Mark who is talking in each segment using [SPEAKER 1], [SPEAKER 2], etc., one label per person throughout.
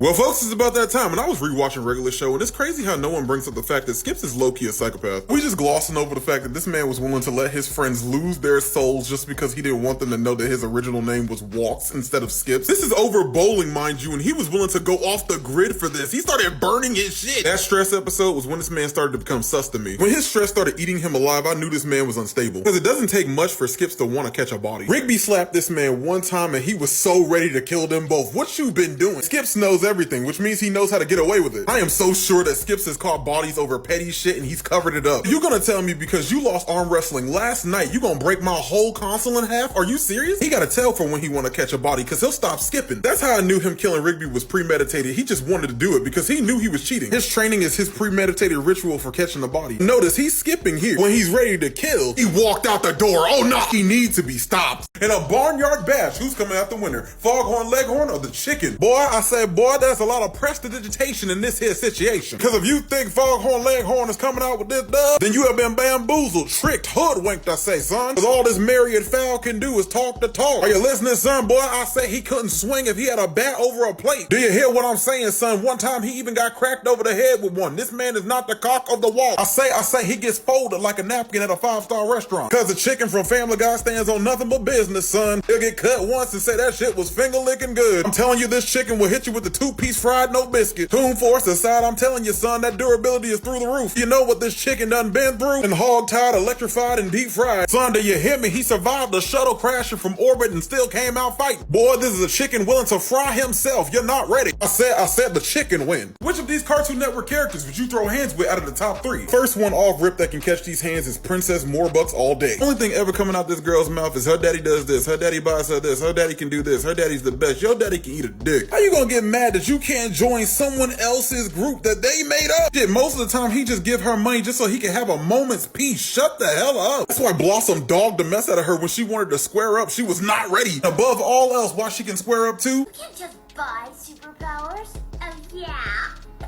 [SPEAKER 1] Well, folks, it's about that time, and I was rewatching Regular Show, and it's crazy how no one brings up the fact that Skips is low-key a psychopath. We just glossing over the fact that this man was willing to let his friends lose their souls just because he didn't want them to know that his original name was Walks instead of Skips. This is over bowling, mind you, and he was willing to go off the grid for this. He started burning his shit. That stress episode was when this man started to become sus to me. When his stress started eating him alive, I knew this man was unstable. Because it doesn't take much for Skips to want to catch a body. Rigby slapped this man one time, and he was so ready to kill them both. What you been doing? Skips knows everything, which means he knows how to get away with it. I am so sure that Skips has caught bodies over petty shit and he's covered it up. You gonna tell me because you lost arm wrestling last night, you gonna break my whole console in half? Are you serious? He got a tell for when he wanna catch a body because he'll stop skipping. That's how I knew him killing Rigby was premeditated. He just wanted to do it because he knew he was cheating. His training is his premeditated ritual for catching a body. Notice he's skipping here. When he's ready to kill, he walked out the door. Oh no, he needs to be stopped. In a barnyard bash, who's coming out the winner? Foghorn Leghorn or the chicken? Boy, I said, boy, there's a lot of prestidigitation in this here situation. Because if you think Foghorn Leghorn is coming out with this dub, then you have been bamboozled, tricked, hoodwinked, I say, son. Because all this Marriott fowl can do is talk the talk. Are you listening, son? Boy, I say he couldn't swing if he had a bat over a plate. Do you hear what I'm saying, son? One time he even got cracked over the head with one. This man is not the cock of the walk. I say he gets folded like a napkin at a 5-star restaurant. Because the chicken from Family Guy stands on nothing but business, son. He'll get cut once and say that shit was finger licking good. I'm telling you, this chicken will hit you with the 2-piece fried no biscuit. Tune force aside, I'm telling you, son, that durability is through the roof. You know what this chicken done been through? And hog-tied, electrified, and deep fried. Son, do you hear me? He survived the shuttle crashing from orbit and still came out fighting. Boy, this is a chicken willing to fry himself. You're not ready. I said the chicken win. Which of these Cartoon Network characters would you throw hands with out of the top 3? First one off rip that can catch these hands is Princess Morbucks all day. Only thing ever coming out this girl's mouth is her daddy does this, her daddy buys her this, her daddy can do this, her daddy's the best, your daddy can eat a dick. How you gonna get mad that you can't join someone else's group that they made up? Shit, most of the time he just give her money just so he can have a moment's peace. Shut the hell up. That's why Blossom dogged the mess out of her when she wanted to square up. She was not ready. Above all else, why she can square up too?
[SPEAKER 2] You can't just buy superpowers. Oh yeah,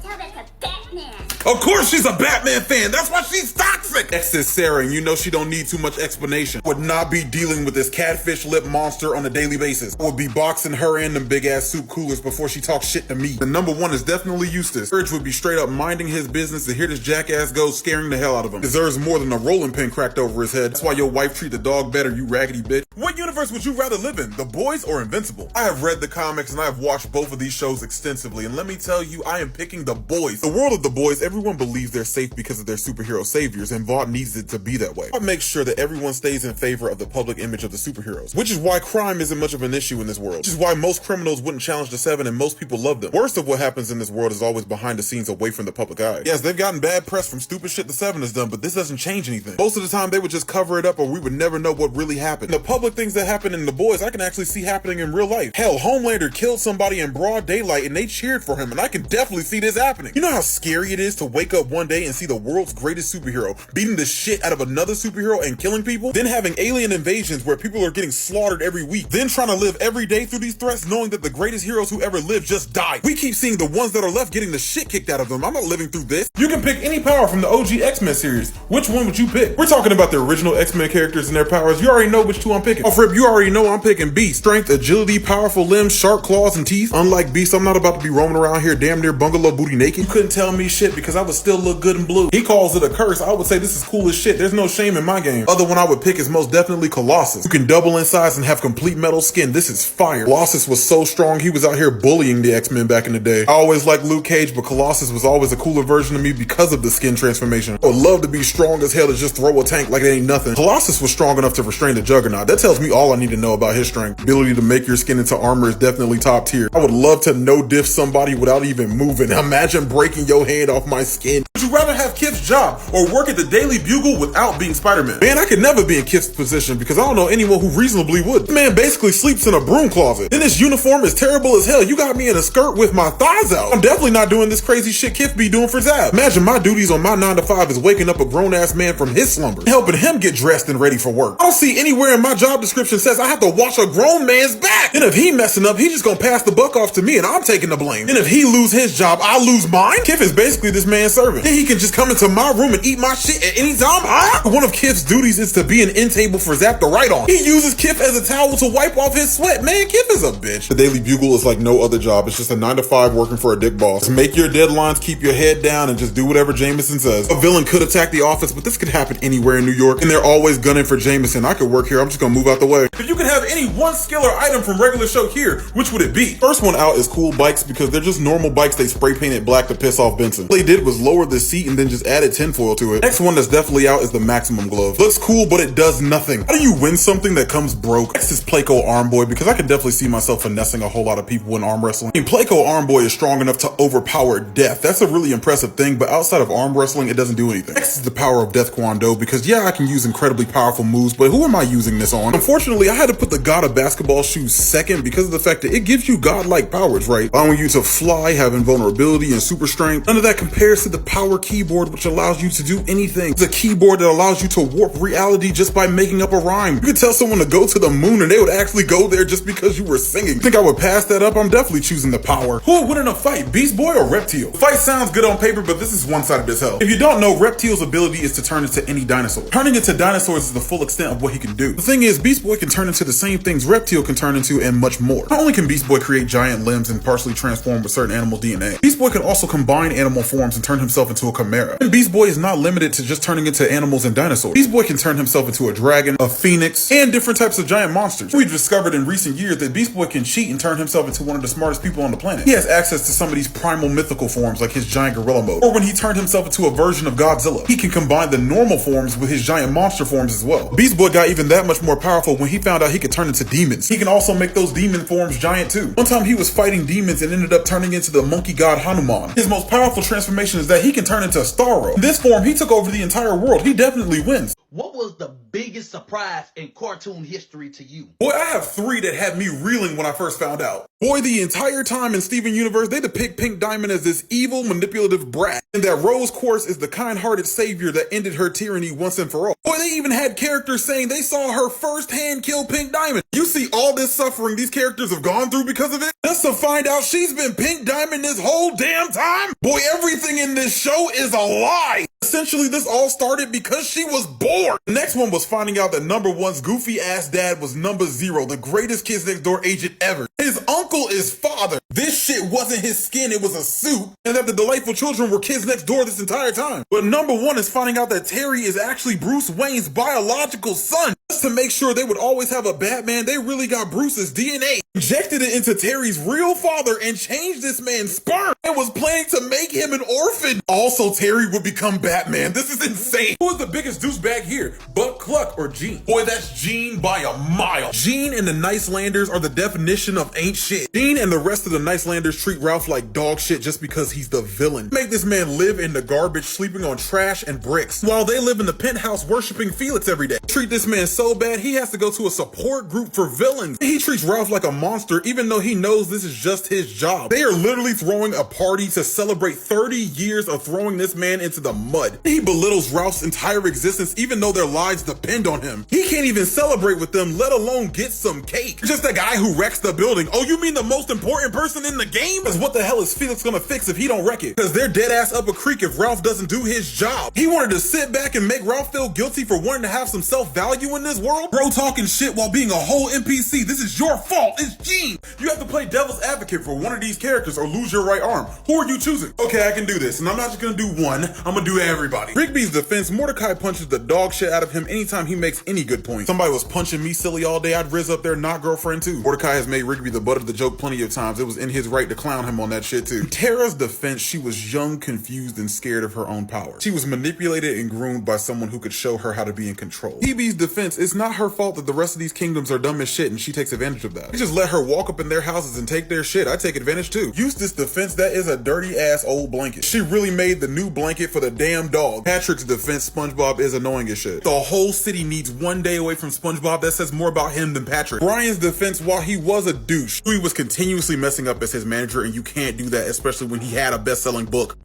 [SPEAKER 2] tell that to Batman.
[SPEAKER 1] Of course she's a Batman fan. That's why she's toxic. Next is Sarah, and you know she don't need too much explanation. Would not be dealing with this catfish lip monster on a daily basis. I would be boxing her in them big ass soup coolers before she talks shit to me. The number one is definitely Eustace. Urge would be straight up minding his business to hear this jackass go scaring the hell out of him. Deserves more than a rolling pin cracked over his head. That's why your wife treat the dog better, you raggedy bitch. What universe would you rather live in? The Boys or Invincible? I have read the comics and I have watched both of these shows extensively, and let me tell you, I am picking The Boys. The world of The Boys, everyone believes they're safe because of their superhero saviors, and Vought needs it to be that way. I make sure that everyone stays in favor of the public image of the superheroes, which is why crime isn't much of an issue in this world, which is why most criminals wouldn't challenge the Seven and most people love them. Worst of what happens in this world is always behind the scenes away from the public eye. Yes, they've gotten bad press from stupid shit the Seven has done, but this doesn't change anything. Most of the time they would just cover it up or we would never know what really happened. The public things that happen in The Boys I can actually see happening in real life. Hell, Homelander killed somebody in broad daylight and they cheered for him, and I can definitely see this happening. You know how scary it is to wake up one day and see the world's greatest superhero beating the shit out of another superhero and killing people? Then having alien invasions where people are getting slaughtered every week. Then trying to live every day through these threats knowing that the greatest heroes who ever lived just died. We keep seeing the ones that are left getting the shit kicked out of them. I'm not living through this. You can pick any power from the OG X-Men series. Which one would you pick? We're talking about the original X-Men characters and their powers. You already know which two I'm picking. Off rip, you already know I'm picking Beast. Strength, agility, powerful limbs, sharp claws, and teeth. Unlike Beast, I'm not about to be roaming around here damn near bungalow booty naked. You couldn't tell me shit because I would still look good in blue. He calls it a curse. I would say this is cool as shit. There's no shame in my game. Other one I would pick is most definitely Colossus. You can double in size and have complete metal skin. This is fire. Colossus was so strong, he was out here bullying the X-Men back in the day. I always liked Luke Cage, but Colossus was always a cooler version of me because of the skin transformation. I would love to be strong as hell to just throw a tank like it ain't nothing. Colossus was strong enough to restrain the Juggernaut. That tells me all I need to know about his strength. Ability to make your skin into armor is definitely top tier. I would love to no-diff somebody without even moving. Imagine breaking your hand off my skin. Would you rather have Kip's job or work at the Daily Bugle without being Spider-Man? Man, I could never be in Kip's position because I don't know anyone who reasonably would. The man basically sleeps in a broom closet. Then his uniform is terrible as hell. You got me in a skirt with my thighs out. I'm definitely not doing this crazy shit Kip be doing for Zab. Imagine my duties on my 9 to 5 is waking up a grown-ass man from his slumber, helping him get dressed and ready for work. I don't see anywhere in my job description says I have to wash a grown man's back. And if he messing up, he just gonna pass the buck off to me and I'm taking the blame. And if he lose his job, I lose mine? Kif is basically this man's servant. Then he can just come into my room and eat my shit at any time. One of Kif's duties is to be an end table for Zap to write on. He uses Kif as a towel to wipe off his sweat. Man, Kif is a bitch. The Daily Bugle is like no other job. It's just a 9-to-5 working for a dick boss. Just make your deadlines, keep your head down, and just do whatever Jameson says. A villain could attack the office, but this could happen anywhere in New York, and they're always gunning for Jameson. I could work here. I'm just gonna move out the way. If you could have any one skill or item from regular show here, which would it be? First one out is cool bikes, because they're just normal bikes they spray painted black to piss off Benson. All they did was lower the seat and then just added tinfoil to it. Next one that's definitely out is the Maximum Glove. Looks cool, but it does nothing. How do you win something that comes broke? Next is Playco Arm Boy, because I can definitely see myself finessing a whole lot of people in arm wrestling. I mean, Playco Arm Boy is strong enough to overpower death. That's a really impressive thing, but outside of arm wrestling, it doesn't do anything. Next is the power of Death Kwon Do, because yeah, I can use incredibly powerful moves, but who am I using this on? Unfortunately, I had to put the God of Basketball shoes second because of the fact that it gives you godlike powers, right? Allowing you to fly, have invulnerability, and super strength. None of that compares to the power keyboard, which allows you to do anything. It's a keyboard that allows you to warp reality just by making up a rhyme. You could tell someone to go to the moon and they would actually go there just because you were singing. Think I would pass that up? I'm definitely choosing the power. Who would win in a fight, Beast Boy or Reptile? The fight sounds good on paper, but this is one-sided as hell. If you don't know, Reptile's ability is to turn into any dinosaur. Turning into dinosaurs is the full extent of what he can do. The thing is, Beast Boy can turn into the same things Reptile can turn into and much more. Not only can Beast Boy create giant limbs and partially transform with certain animal DNA, Beast Boy can also combine animal forms and turn himself into a chimera. And Beast Boy is not limited to just turning into animals and dinosaurs. Beast Boy can turn himself into a dragon, a phoenix, and different types of giant monsters. We've discovered in recent years that Beast Boy can cheat and turn himself into one of the smartest people on the planet. He has access to some of these primal mythical forms like his giant gorilla mode, or when he turned himself into a version of Godzilla. He can combine the normal forms with his giant monster forms as well. Beast Boy got even that much more powerful when he found out he could turn into demons. He can also make those demon forms giant too. One time he was fighting demons and ended up turning into the monkey god Hanuman. His most powerful transformation is that he can turn into a Starro. In this form, he took over the entire world. He definitely wins.
[SPEAKER 3] What was the biggest surprise in cartoon history to you?
[SPEAKER 1] Boy, I have 3 that had me reeling when I first found out. Boy, the entire time in Steven Universe, they depict Pink Diamond as this evil, manipulative brat, and that Rose Quartz is the kind-hearted savior that ended her tyranny once and for all. Boy, they even had characters saying they saw her firsthand kill Pink Diamond. You see all this suffering these characters have gone through because of it? Just to find out she's been Pink Diamond this whole damn time? Boy, everything in this show is a lie. Essentially, this all started because she was bored. The next one was finding out that number 1's goofy ass dad was number 0, the greatest Kids Next Door agent ever. His uncle is father. This shit wasn't his skin, it was a suit. And that the delightful children were kids next door this entire time. But number 1 is finding out that Terry is actually Bruce Wayne's biological son. Just to make sure they would always have a Batman, they really got Bruce's DNA, injected it into Terry's real father, and changed this man's sperm, and was planning to make him an orphan. Also, Terry would become Batman. This is insane. Who is the biggest douchebag here? Buck Cluck or Gene? Boy, that's Gene by a mile. Gene and the Nicelanders are the definition of ain't shit. Gene and the rest of the Nicelanders treat Ralph like dog shit just because he's the villain. Make this man live in the garbage, sleeping on trash and bricks, while they live in the penthouse worshiping Felix every day. Treat this man so bad he has to go to a support group for villains. He treats Ralph like a monster even though he knows this is just his job. They are literally throwing a party to celebrate 30 years of throwing this man into the mud. He belittles Ralph's entire existence even though their lives depend on him. He can't even celebrate with them, let alone get some cake. Just a guy who wrecks the building. Oh, you mean the most important person in the game? Because what the hell is Felix gonna fix if he don't wreck it? Because they're dead ass up a creek if Ralph doesn't do his job. He wanted to sit back and make Ralph feel guilty for wanting to have some self-value in this world? Bro talking shit while being a whole NPC. This is your fault. It's Gene. You have to play devil's advocate for one of these characters or lose your right arm. Who are you choosing? Okay, I can do this, and I'm not just gonna do one. I'm gonna do everybody. Rigby's defense, Mordecai punches the dog shit out of him anytime he makes any good points. Somebody was punching me silly all day, I'd riz up their not girlfriend too. Mordecai has made Rigby the butt of the joke plenty of times. It was in his right to clown him on that shit too. Tara's defense, she was young, confused, and scared of her own power. She was manipulated and groomed by someone who could show her how to be in control. Hebe's defense, it's not her fault that the rest of these kingdoms are dumb as shit and she takes advantage of that. They just let her walk up in their houses and take their shit. I take advantage too. Eustace's defense, that is a dirty ass old blanket. She really made the new blanket for the damn dog. Patrick's defense, SpongeBob is annoying as shit. The whole city needs one day away from SpongeBob. That says more about him than Patrick. Brian's defense, while he was a douche, he was continuously messing up as his manager, and you can't do that, especially when he had a best-selling book.